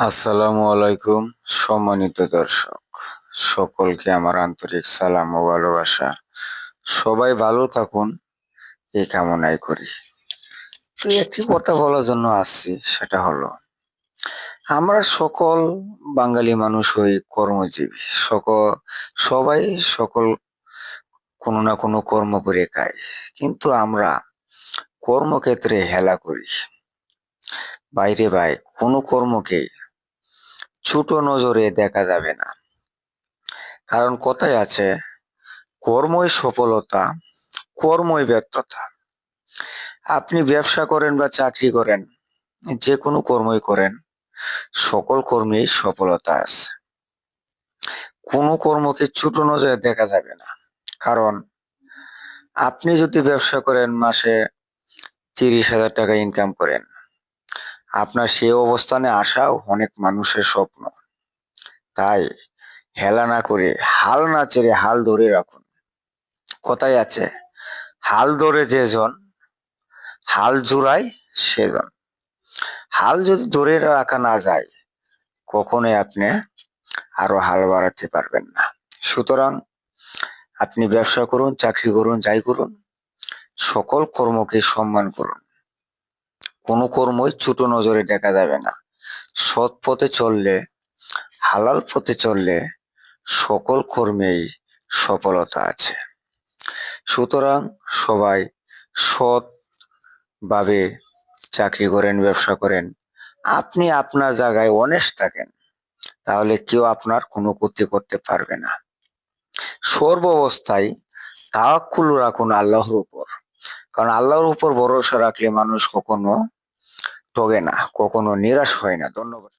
আসসালামু আলাইকুম। সম্মানিত দর্শক সকলকে আমার আন্তরিক সালাম ও ভালোবাসা। সবাই ভালো থাকুন এই কামনাই করি। তো একটি কথা বলার জন্য আসছি, সেটা হলো আমরা সকল বাঙালি মানুষ হই কর্মজীবী। সবাই সকল কোনো না কোনো কর্ম করে খাই, কিন্তু আমরা কর্মক্ষেত্রে হেলা করি। বাইরে ভাই, কোনো কর্মকে ছোট নজরে দেখা যাবে না। কারণ কথায় আছে, কর্মই সফলতা, কর্মই ব্যর্থতা। আপনি ব্যবসা করেন বা চাকরি করেন, যে কোনো কর্মই করেন, সকল কর্মেই সফলতা আছে। কোনো কর্মকে ছোট নজরে দেখা যাবে না। কারণ আপনি যদি ব্যবসা করেন, মাসে 30,000 টাকা ইনকাম করেন, আপনার সেই অবস্থানে আসাও অনেক মানুষের স্বপ্ন। তাই হেলা না করে, হাল না ছেড়ে হাল ধরে রাখুন। কথায় আছে, হাল ধরে যেজন হাল জুড়ায় সেজন। হাল যদি ধরে রাখা না যায়, কখনোই আপনি আরো হাল বাড়াতে পারবেন না। সুতরাং আপনি ব্যবসা করুন, চাকরি করুন, যাই করুন, সকল কর্মকে সম্মান করুন। কোনো কর্মই ছোট নজরে দেখা যাবে না। সৎ পথে চললে, হালাল পথে চললে সকল কর্মেই সফলতা আছে। সুতরাং সবাই সৎ ভাবে চাকরি করেন, ব্যবসা করেন। আপনি আপনার জায়গায় অনেস্ট থাকেন, তাহলে কেউ আপনার কোনো ক্ষতি করতে পারবে না। সর্বাবস্থায় তাওয়াক্কুল রাখুন আল্লাহর উপর। কারণ আল্লাহর উপর ভরসা রাখলে মানুষ কখনো ঠগে না, কখনো নিরাশ হয় না। ধন্যবাদ।